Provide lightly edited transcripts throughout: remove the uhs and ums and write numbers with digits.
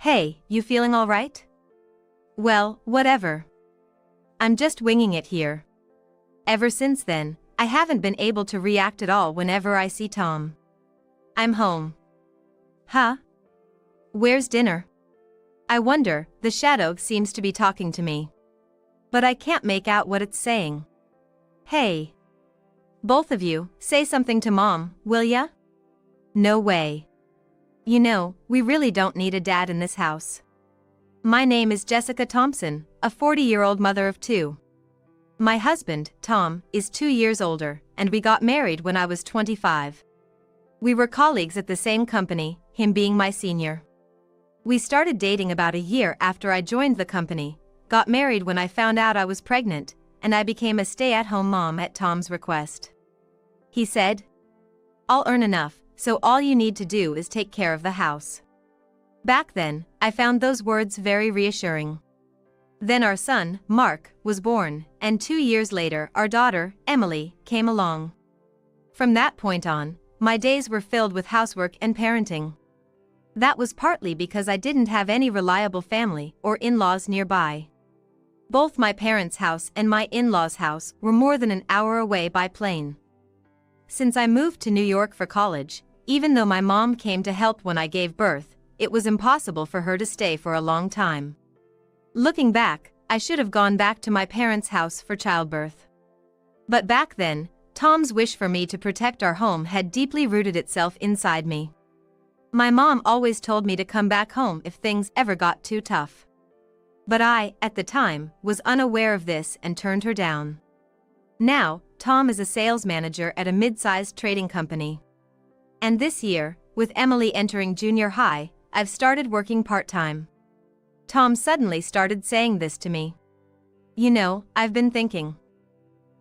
Hey, you feeling all right? Well, whatever. I'm just winging it here. Ever since then, I haven't been able to react at all whenever I see Tom. I'm home. Huh? Where's dinner? I wonder, the shadow seems to be talking to me. But I can't make out what it's saying. Hey. Both of you, say something to Mom, will ya? No way. You know, we really don't need a dad in this house. My name is Jessica Thompson, a 40-year-old mother of two. My husband, Tom, is 2 years older, and we got married when I was 25. We were colleagues at the same company, him being my senior. We started dating about a year after I joined the company, got married when I found out I was pregnant, and I became a stay-at-home mom at Tom's request. He said, "I'll earn enough, so all you need to do is take care of the house." Back then, I found those words very reassuring. Then our son, Mark, was born, and 2 years later our daughter, Emily, came along. From that point on, my days were filled with housework and parenting. That was partly because I didn't have any reliable family or in-laws nearby. Both my parents' house and my in-laws' house were more than an hour away by plane. Since I moved to New York for college, even though my mom came to help when I gave birth, it was impossible for her to stay for a long time. Looking back, I should have gone back to my parents' house for childbirth. But back then, Tom's wish for me to protect our home had deeply rooted itself inside me. My mom always told me to come back home if things ever got too tough. But I, at the time, was unaware of this and turned her down. Now, Tom is a sales manager at a mid-sized trading company. And this year, with Emily entering junior high, I've started working part-time. Tom suddenly started saying this to me. You know, I've been thinking.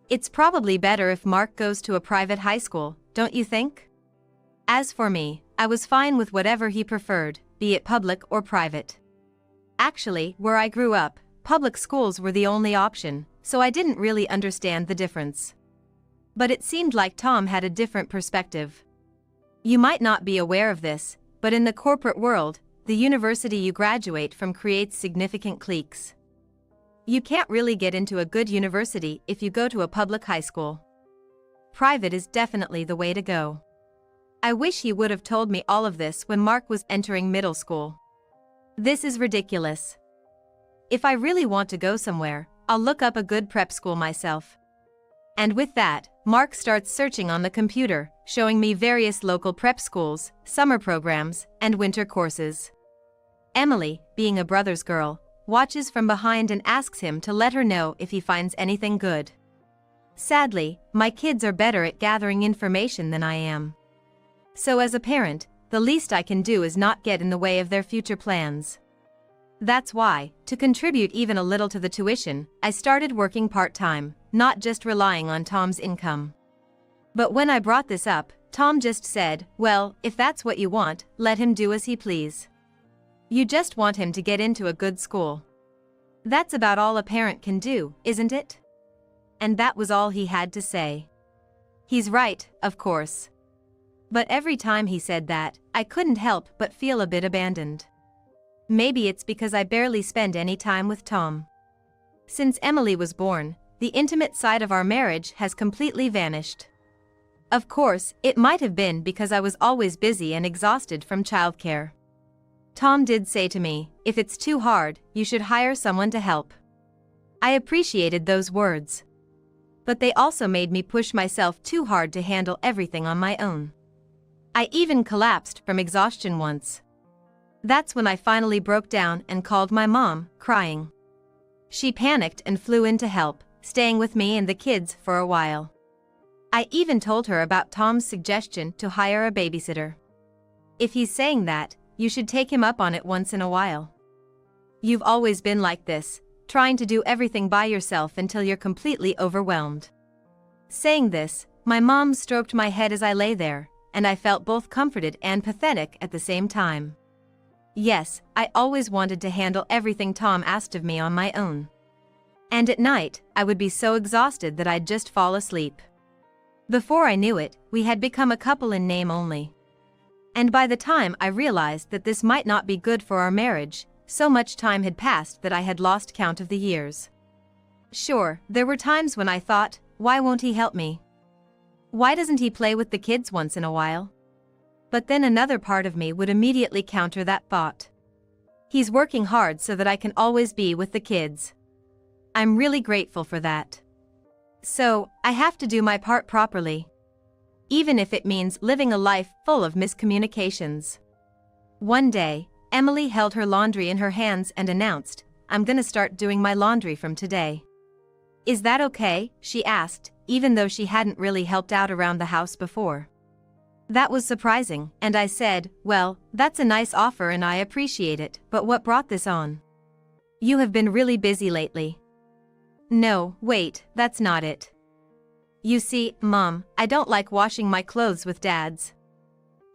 It's probably better if Mark goes to a private high school, don't you think? As for me, I was fine with whatever he preferred, be it public or private. Actually, where I grew up, public schools were the only option, so I didn't really understand the difference. But it seemed like Tom had a different perspective. You might not be aware of this, but in the corporate world, the university you graduate from creates significant cliques. You can't really get into a good university if you go to a public high school. Private is definitely the way to go. I wish he would have told me all of this when Mark was entering middle school. This is ridiculous. If I really want to go somewhere, I'll look up a good prep school myself. And with that, Mark starts searching on the computer, showing me various local prep schools, summer programs, and winter courses. Emily, being a brother's girl, watches from behind and asks him to let her know if he finds anything good. Sadly, my kids are better at gathering information than I am. So as a parent, the least I can do is not get in the way of their future plans. That's why, to contribute even a little to the tuition, I started working part-time, not just relying on Tom's income. But when I brought this up, Tom just said, "Well, if that's what you want, let him do as he please. You just want him to get into a good school. That's about all a parent can do, isn't it?" And that was all he had to say. He's right, of course. But every time he said that, I couldn't help but feel a bit abandoned. Maybe it's because I barely spend any time with Tom. Since Emily was born, the intimate side of our marriage has completely vanished. Of course, it might have been because I was always busy and exhausted from childcare. Tom did say to me, "If it's too hard, you should hire someone to help." I appreciated those words. But they also made me push myself too hard to handle everything on my own. I even collapsed from exhaustion once. That's when I finally broke down and called my mom, crying. She panicked and flew in to help, staying with me and the kids for a while. I even told her about Tom's suggestion to hire a babysitter. If he's saying that, you should take him up on it once in a while. You've always been like this, trying to do everything by yourself until you're completely overwhelmed. Saying this, my mom stroked my head as I lay there, and I felt both comforted and pathetic at the same time. Yes, I always wanted to handle everything Tom asked of me on my own. And at night, I would be so exhausted that I'd just fall asleep. Before I knew it, we had become a couple in name only. And by the time I realized that this might not be good for our marriage, so much time had passed that I had lost count of the years. Sure, there were times when I thought, why won't he help me? Why doesn't he play with the kids once in a while? But then another part of me would immediately counter that thought. He's working hard so that I can always be with the kids. I'm really grateful for that. So, I have to do my part properly. Even if it means living a life full of miscommunications. One day, Emily held her laundry in her hands and announced, I'm gonna start doing my laundry from today. Is that okay? She asked, even though she hadn't really helped out around the house before. That was surprising, and I said, well, that's a nice offer and I appreciate it, but what brought this on? You have been really busy lately. No, wait, that's not it. You see, Mom, I don't like washing my clothes with Dad's.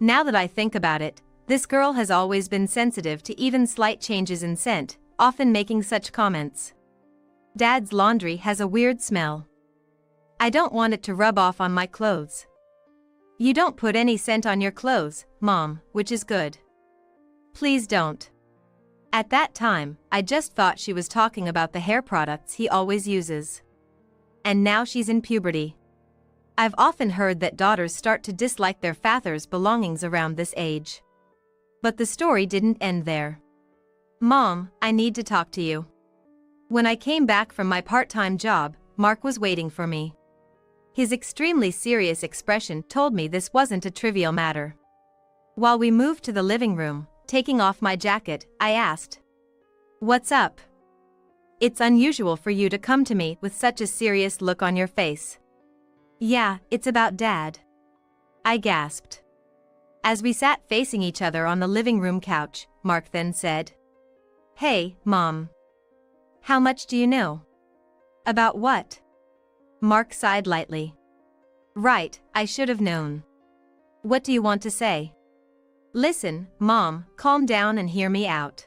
Now that I think about it, this girl has always been sensitive to even slight changes in scent, often making such comments. Dad's laundry has a weird smell. I don't want it to rub off on my clothes. You don't put any scent on your clothes, Mom, which is good. Please don't. At that time, I just thought she was talking about the hair products he always uses. And now she's in puberty. I've often heard that daughters start to dislike their father's belongings around this age. But the story didn't end there. Mom, I need to talk to you. When I came back from my part-time job, Mark was waiting for me. His extremely serious expression told me this wasn't a trivial matter. While we moved to the living room, taking off my jacket, I asked, "What's up? It's unusual for you to come to me with such a serious look on your face." "Yeah, it's about Dad," I gasped. As we sat facing each other on the living room couch, Mark then said, "Hey, Mom. How much do you know?" "About what?" Mark sighed lightly. "Right, I should have known. What do you want to say?" "Listen, Mom, calm down and hear me out.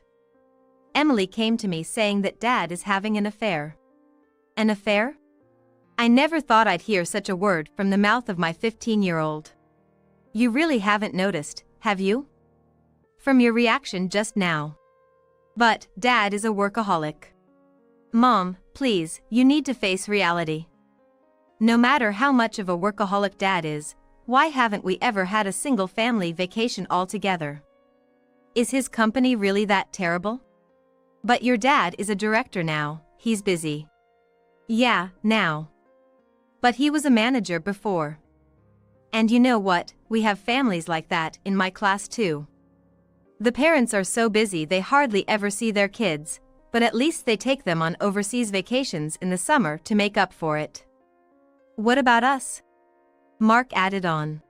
Emily came to me saying that Dad is having an affair." "An affair?" I never thought I'd hear such a word from the mouth of my 15-year-old. "You really haven't noticed, have you? From your reaction just now. But Dad is a workaholic." "Mom, please, you need to face reality. No matter how much of a workaholic Dad is, why haven't we ever had a single family vacation all together? Is his company really that terrible?" "But your dad is a director now, he's busy." "Yeah, now. But he was a manager before. And you know what, we have families like that in my class too. The parents are so busy they hardly ever see their kids, but at least they take them on overseas vacations in the summer to make up for it." "What about us?" Mark added on.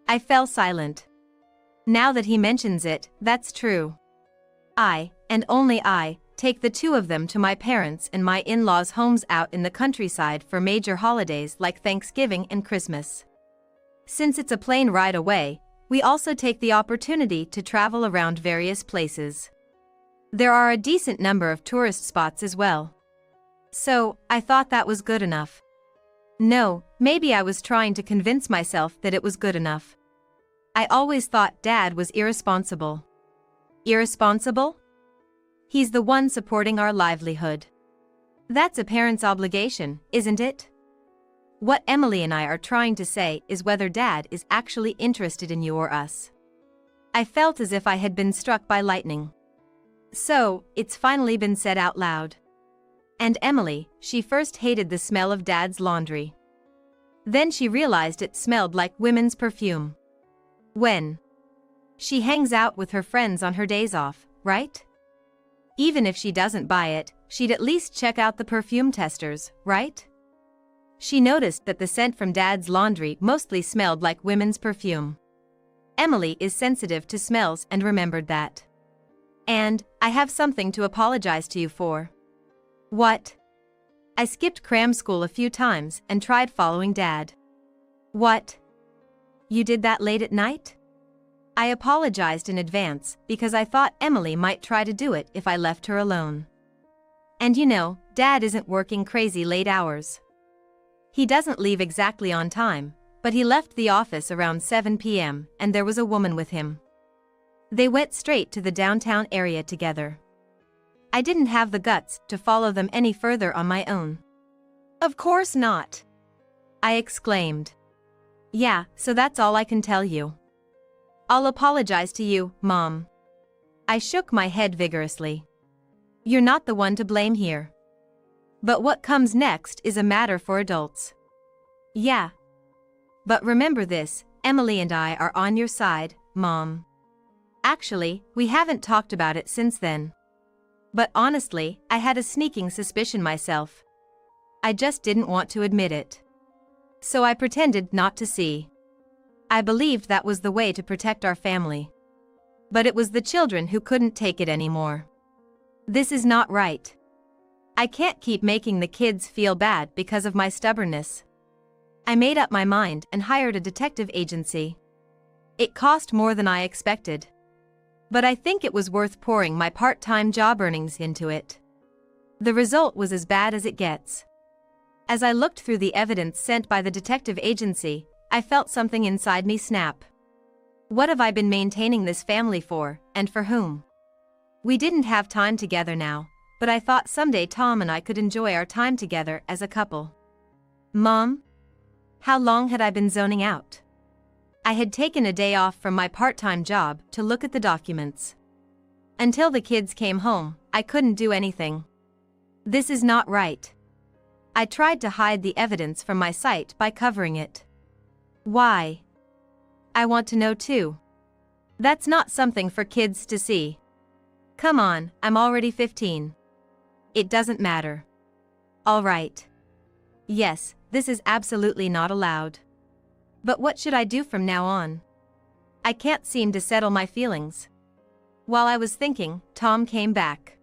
I fell silent. Now that he mentions it, that's true. I, and only I, take the two of them to my parents' and my in-laws' homes out in the countryside for major holidays like Thanksgiving and Christmas. Since it's a plane ride away, we also take the opportunity to travel around various places. There are a decent number of tourist spots as well. So, I thought that was good enough. No, maybe I was trying to convince myself that it was good enough. I always thought Dad was irresponsible. Irresponsible? He's the one supporting our livelihood. That's a parent's obligation, isn't it? What Emily and I are trying to say is whether Dad is actually interested in you or us. I felt as if I had been struck by lightning. So, it's finally been said out loud. And Emily, she first hated the smell of Dad's laundry. Then she realized it smelled like women's perfume. When she hangs out with her friends on her days off, right? Even if she doesn't buy it, she'd at least check out the perfume testers, right? She noticed that the scent from Dad's laundry mostly smelled like women's perfume. Emily is sensitive to smells and remembered that. And, I have something to apologize to you for. What? I skipped cram school a few times and tried following Dad. What? You did that late at night? I apologized in advance because I thought Emily might try to do it if I left her alone. And you know, Dad isn't working crazy late hours. He doesn't leave exactly on time, But he left the office around 7 p.m. and there was a woman with him. They went straight to the downtown area together. I didn't have the guts to follow them any further on my own. Of course not, I exclaimed. Yeah, so that's all I can tell you. I'll apologize to you, Mom. I shook my head vigorously. You're not the one to blame here. But what comes next is a matter for adults. Yeah. But remember this, Emily and I are on your side, Mom. Actually, we haven't talked about it since then. But honestly, I had a sneaking suspicion myself. I just didn't want to admit it. So I pretended not to see. I believed that was the way to protect our family. But it was the children who couldn't take it anymore. This is not right. I can't keep making the kids feel bad because of my stubbornness. I made up my mind and hired a detective agency. It cost more than I expected. But I think it was worth pouring my part-time job earnings into it. The result was as bad as it gets. As I looked through the evidence sent by the detective agency, I felt something inside me snap. What have I been maintaining this family for, and for whom? We didn't have time together now, but I thought someday Tom and I could enjoy our time together as a couple. Mom? How long had I been zoning out? I had taken a day off from my part-time job to look at the documents. Until the kids came home, I couldn't do anything. This is not right. I tried to hide the evidence from my sight by covering it. Why? I want to know too. That's not something for kids to see. Come on, I'm already 15. It doesn't matter. All right. Yes, this is absolutely not allowed. But what should I do from now on? I can't seem to settle my feelings. While I was thinking, Tom came back.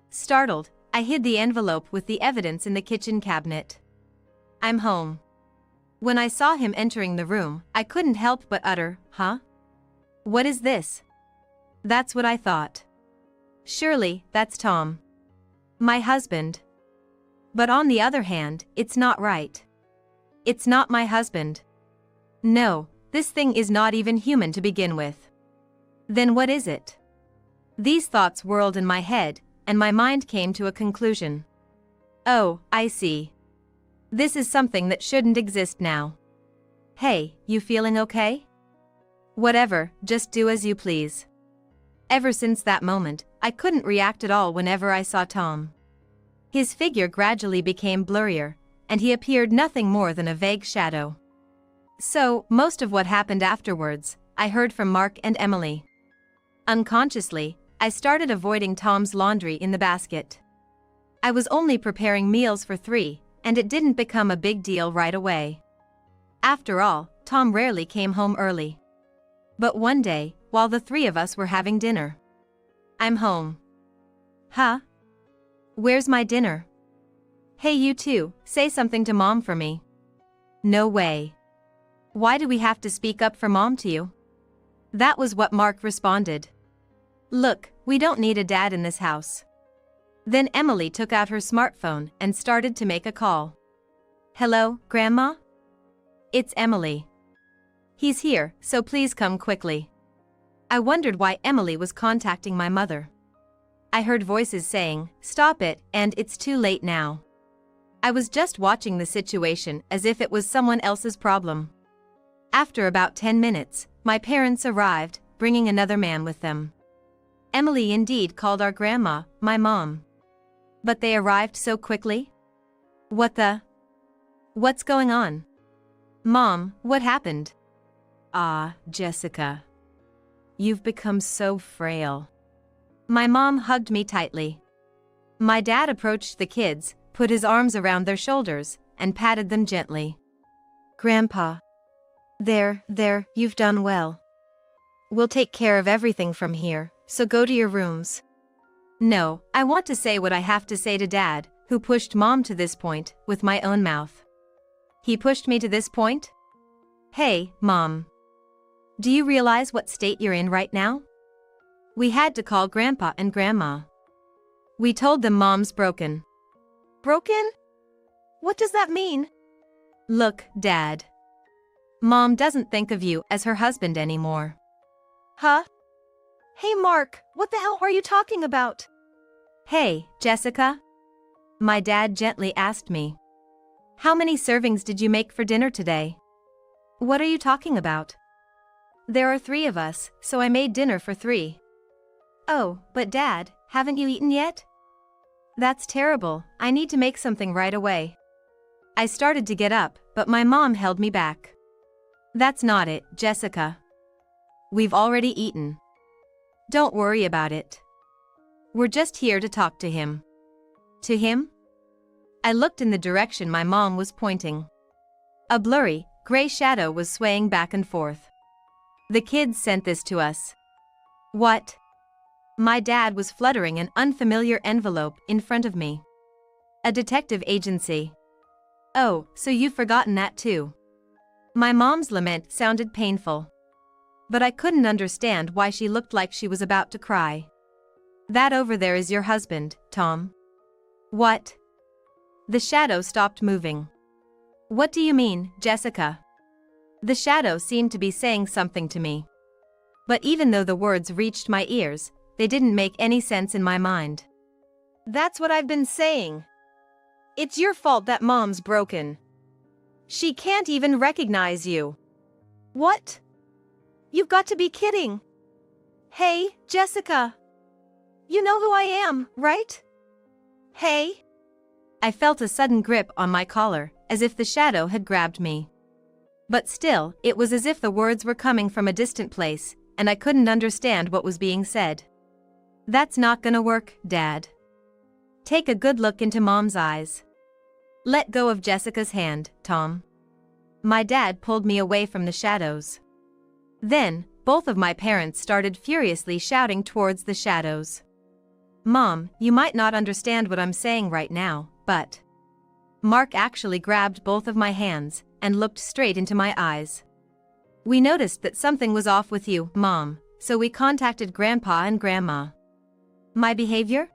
Startled, I hid the envelope with the evidence in the kitchen cabinet. I'm home. When I saw him entering the room, I couldn't help but utter, huh? What is this? That's what I thought. Surely, that's Tom. My husband. But on the other hand, it's not right. It's not my husband. No, this thing is not even human to begin with. Then what is it? These thoughts whirled in my head, and my mind came to a conclusion. Oh, I see. This is something that shouldn't exist now. Hey, you feeling okay? Whatever, just do as you please. Ever since that moment, I couldn't react at all whenever I saw Tom. His figure gradually became blurrier, and he appeared nothing more than a vague shadow. So, most of what happened afterwards, I heard from Mark and Emily. Unconsciously, I started avoiding Tom's laundry in the basket. I was only preparing meals for 3, and it didn't become a big deal right away. After all, Tom rarely came home early. But one day, while the 3 of us were having dinner. I'm home. Huh? Where's my dinner? Hey, you two, say something to Mom for me. No way. Why do we have to speak up for Mom to you? That was what Mark responded. Look, we don't need a dad in this house. Then Emily took out her smartphone and started to make a call. Hello, Grandma? It's Emily. He's here, so please come quickly. I wondered why Emily was contacting my mother. I heard voices saying, stop it, and it's too late now. I was just watching the situation as if it was someone else's problem. After about 10 minutes, my parents arrived, bringing another man with them. Emily indeed called our grandma, my mom. But they arrived so quickly? What's going on? Mom, what happened? Ah, Jessica. You've become so frail. My mom hugged me tightly. My dad approached the kids, put his arms around their shoulders, and patted them gently. Grandpa. There, you've done well. We'll take care of everything from here, so go to your rooms. No, I want to say what I have to say to Dad, who pushed Mom to this point, with my own mouth. He pushed me to this point? Hey, Mom. Do you realize what state you're in right now? We had to call Grandpa and Grandma. We told them Mom's broken. Broken? What does that mean? Look, Dad. Mom doesn't think of you as her husband anymore. Huh? Hey Mark, what the hell are you talking about? Hey, Jessica? My dad gently asked me. How many servings did you make for dinner today? What are you talking about? There are 3 of us, so I made dinner for 3. Oh, but Dad, haven't you eaten yet? That's terrible, I need to make something right away. I started to get up, but my mom held me back. That's not it, Jessica. We've already eaten. Don't worry about it. We're just here to talk to him. To him? I looked in the direction my mom was pointing. A blurry, gray shadow was swaying back and forth. The kids sent this to us. What? My dad was fluttering an unfamiliar envelope in front of me. A detective agency. Oh, so you've forgotten that too. My mom's lament sounded painful. But I couldn't understand why she looked like she was about to cry. That over there is your husband, Tom. What? The shadow stopped moving. What do you mean, Jessica? The shadow seemed to be saying something to me. But even though the words reached my ears, they didn't make any sense in my mind. That's what I've been saying. It's your fault that Mom's broken. She can't even recognize you. What? You've got to be kidding. Hey, Jessica. You know who I am, right? Hey? I felt a sudden grip on my collar, as if the shadow had grabbed me. But still, it was as if the words were coming from a distant place, and I couldn't understand what was being said. That's not gonna work, Dad. Take a good look into Mom's eyes. Let go of Jessica's hand, Tom. My dad pulled me away from the shadows. Then, both of my parents started furiously shouting towards the shadows. Mom, you might not understand what I'm saying right now, but... Mark actually grabbed both of my hands and looked straight into my eyes. We noticed that something was off with you, Mom, so we contacted Grandpa and Grandma. My behavior?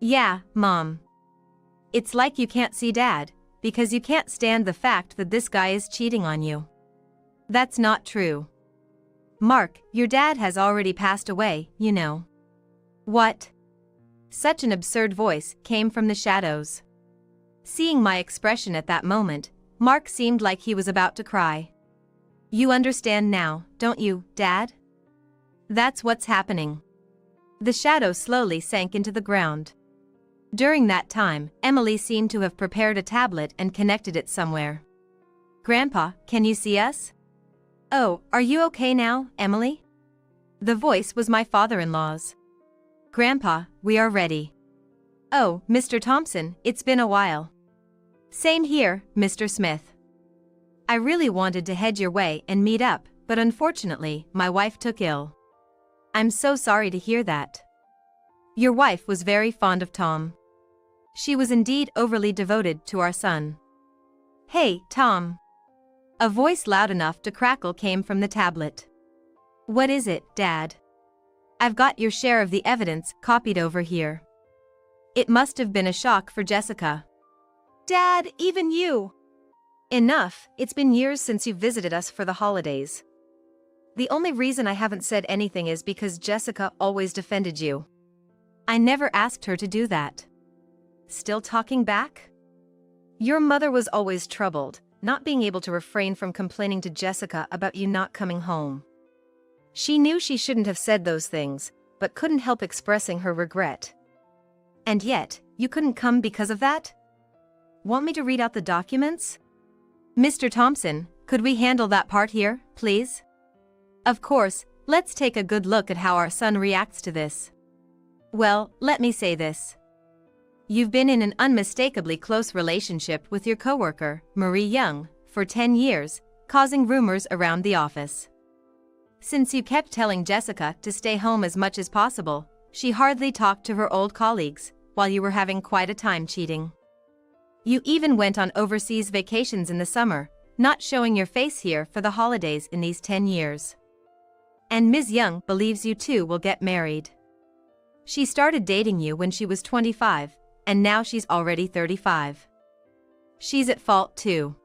Yeah, Mom. It's like you can't see Dad, because you can't stand the fact that this guy is cheating on you. That's not true. Mark, your dad has already passed away, you know. What? Such an absurd voice came from the shadows. Seeing my expression at that moment, Mark seemed like he was about to cry. You understand now, don't you, Dad? That's what's happening. The shadow slowly sank into the ground. During that time, Emily seemed to have prepared a tablet and connected it somewhere. Grandpa, can you see us? Oh, are you okay now, Emily? The voice was my father-in-law's. Grandpa, we are ready. Oh, Mr. Thompson, it's been a while. Same here, Mr. Smith. I really wanted to head your way and meet up, but unfortunately, my wife took ill. I'm so sorry to hear that. Your wife was very fond of Tom. She was indeed overly devoted to our son. Hey, Tom. A voice loud enough to crackle came from the tablet. What is it, Dad? I've got your share of the evidence copied over here. It must have been a shock for Jessica. Dad, even you. Enough, it's been years since you visited us for the holidays. The only reason I haven't said anything is because Jessica always defended you. I never asked her to do that. Still talking back? Your mother was always troubled, not being able to refrain from complaining to Jessica about you not coming home. She knew she shouldn't have said those things, but couldn't help expressing her regret. And yet, you couldn't come because of that? Want me to read out the documents? Mr. Thompson, could we handle that part here, please? Of course, let's take a good look at how our son reacts to this. Well, let me say this. You've been in an unmistakably close relationship with your coworker, Marie Young, for 10 years, causing rumors around the office. Since you kept telling Jessica to stay home as much as possible, she hardly talked to her old colleagues, while you were having quite a time cheating. You even went on overseas vacations in the summer, not showing your face here for the holidays in these 10 years. And Ms. Young believes you two will get married. She started dating you when she was 25, and now she's already 35. She's at fault too.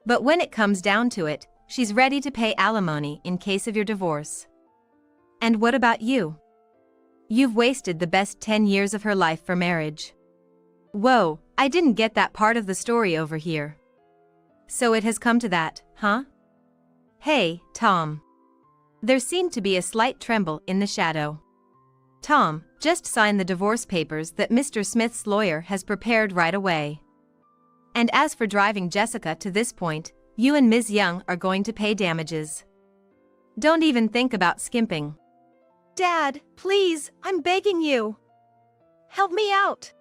But when it comes down to it, she's ready to pay alimony in case of your divorce. And what about you? You've wasted the best 10 years of her life for marriage. Whoa, I didn't get that part of the story over here. So it has come to that, huh? Hey, Tom. There seemed to be a slight tremble in the shadow. Tom, just sign the divorce papers that Mr. Smith's lawyer has prepared right away. And as for driving Jessica to this point, you and Ms. Young are going to pay damages. Don't even think about skimping. Dad, please, I'm begging you. Help me out.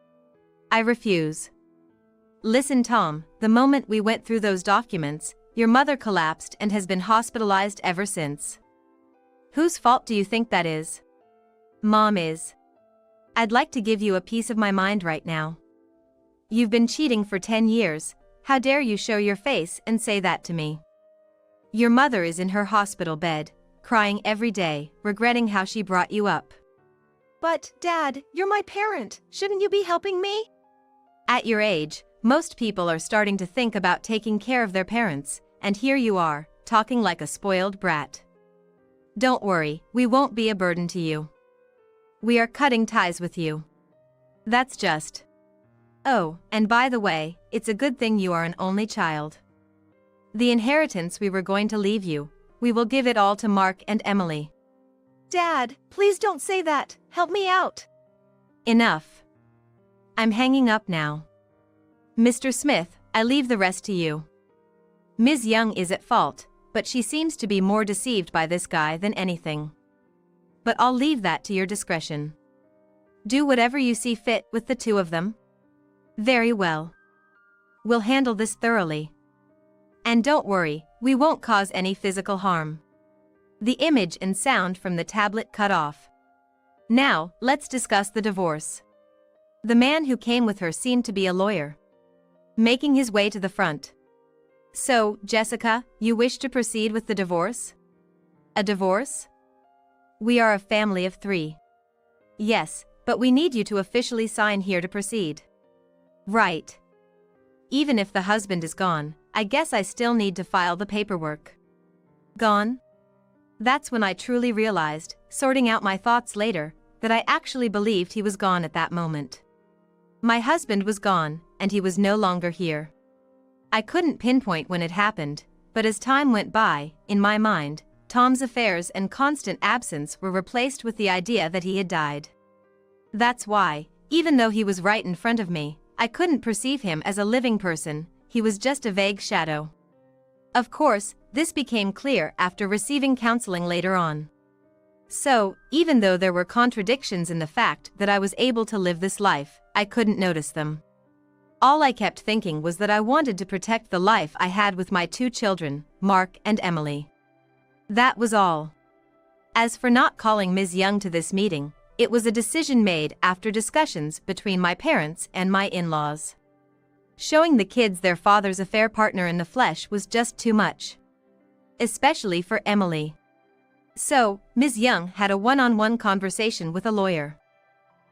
I refuse. Listen, Tom, the moment we went through those documents, your mother collapsed and has been hospitalized ever since. Whose fault do you think that is? Mom is. I'd like to give you a piece of my mind right now. You've been cheating for 10 years, how dare you show your face and say that to me? Your mother is in her hospital bed, crying every day, regretting how she brought you up. But, Dad, you're my parent, shouldn't you be helping me? At your age, most people are starting to think about taking care of their parents, and here you are, talking like a spoiled brat. Don't worry, we won't be a burden to you. We are cutting ties with you. That's just. Oh, and by the way, it's a good thing you are an only child. The inheritance we were going to leave you, we will give it all to Mark and Emily. Dad, please don't say that, help me out. Enough. I'm hanging up now. Mr. Smith, I leave the rest to you. Ms. Young is at fault, but she seems to be more deceived by this guy than anything. But I'll leave that to your discretion. Do whatever you see fit with the two of them. Very well. We'll handle this thoroughly. And don't worry, we won't cause any physical harm. The image and sound from the tablet cut off. Now, let's discuss the divorce. The man who came with her seemed to be a lawyer, making his way to the front. So, Jessica, you wish to proceed with the divorce? A divorce? We are a family of 3. Yes, but we need you to officially sign here to proceed. Right. Even if the husband is gone, I guess I still need to file the paperwork. Gone? That's when I truly realized, sorting out my thoughts later, that I actually believed he was gone at that moment. My husband was gone, and he was no longer here. I couldn't pinpoint when it happened, but as time went by, in my mind, Tom's affairs and constant absence were replaced with the idea that he had died. That's why, even though he was right in front of me, I couldn't perceive him as a living person, he was just a vague shadow. Of course, this became clear after receiving counseling later on. So, even though there were contradictions in the fact that I was able to live this life, I couldn't notice them. All I kept thinking was that I wanted to protect the life I had with my 2 children, Mark and Emily. That was all. As for not calling Ms. Young to this meeting, it was a decision made after discussions between my parents and my in-laws. Showing the kids their father's affair partner in the flesh was just too much. Especially for Emily. So, Ms. Young had a one-on-one conversation with a lawyer.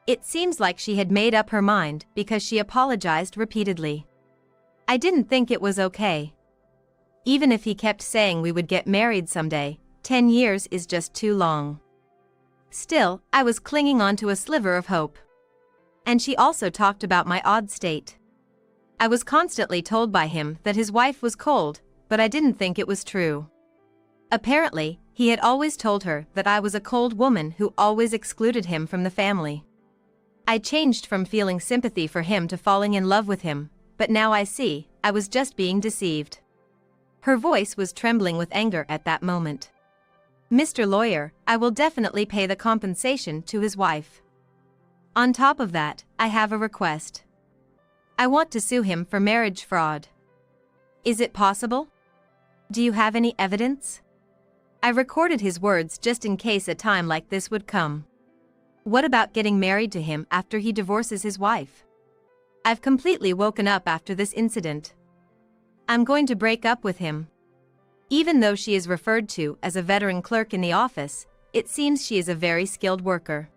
It seems like she had made up her mind because she apologized repeatedly. I didn't think it was okay. Even if he kept saying we would get married someday, 10 years is just too long. Still, I was clinging on to a sliver of hope. And she also talked about my odd state. I was constantly told by him that his wife was cold, but I didn't think it was true. Apparently, he had always told her that I was a cold woman who always excluded him from the family. I changed from feeling sympathy for him to falling in love with him, but now I see, I was just being deceived. Her voice was trembling with anger at that moment. Mr. Lawyer, I will definitely pay the compensation to his wife. On top of that, I have a request. I want to sue him for marriage fraud. Is it possible? Do you have any evidence? I recorded his words just in case a time like this would come. What about getting married to him after he divorces his wife? I've completely woken up after this incident. I'm going to break up with him. Even though she is referred to as a veteran clerk in the office, it seems she is a very skilled worker.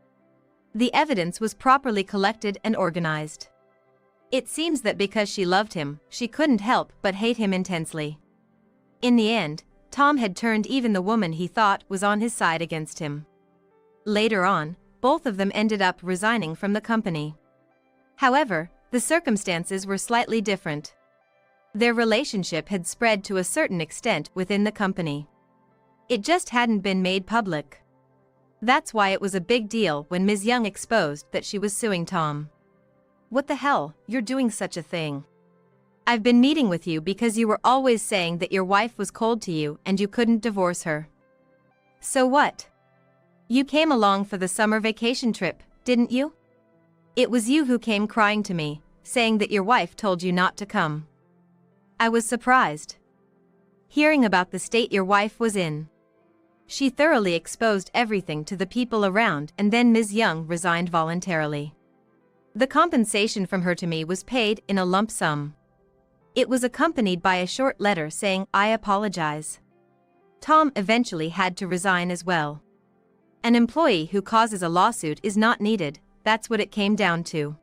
The evidence was properly collected and organized. It seems that because she loved him, she couldn't help but hate him intensely. In the end, Tom had turned even the woman he thought was on his side against him. Later on, both of them ended up resigning from the company. However, the circumstances were slightly different. Their relationship had spread to a certain extent within the company. It just hadn't been made public. That's why it was a big deal when Ms. Young exposed that she was suing Tom. "What the hell, you're doing such a thing? I've been meeting with you because you were always saying that your wife was cold to you and you couldn't divorce her. So what? You came along for the summer vacation trip, didn't you? It was you who came crying to me, saying that your wife told you not to come." I was surprised hearing about the state your wife was in. She thoroughly exposed everything to the people around, and then Ms. Young resigned voluntarily. The compensation from her to me was paid in a lump sum. It was accompanied by a short letter saying, "I apologize." Tom eventually had to resign as well. An employee who causes a lawsuit is not needed, that's what it came down to.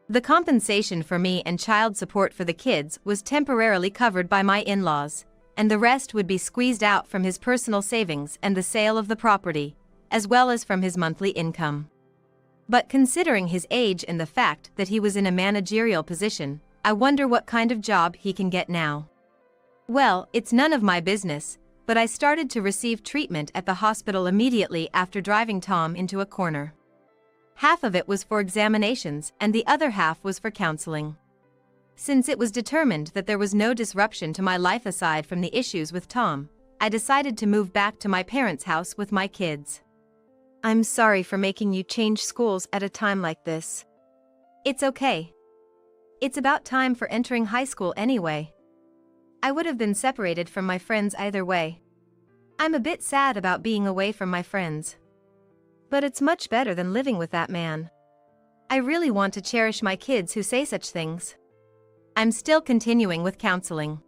The compensation for me and child support for the kids was temporarily covered by my in-laws, and the rest would be squeezed out from his personal savings and the sale of the property, as well as from his monthly income. But considering his age and the fact that he was in a managerial position, I wonder what kind of job he can get now. Well, it's none of my business, but I started to receive treatment at the hospital immediately after driving Tom into a corner. Half of it was for examinations and the other half was for counseling. Since it was determined that there was no disruption to my life aside from the issues with Tom, I decided to move back to my parents' house with my kids. I'm sorry for making you change schools at a time like this. It's okay. It's about time for entering high school anyway. I would have been separated from my friends either way. I'm a bit sad about being away from my friends. But it's much better than living with that man. I really want to cherish my kids who say such things. I'm still continuing with counseling.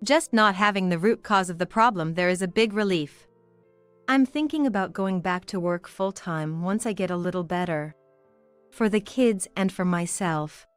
Just not having the root cause of the problem there is a big relief. I'm thinking about going back to work full-time once I get a little better. For the kids and for myself.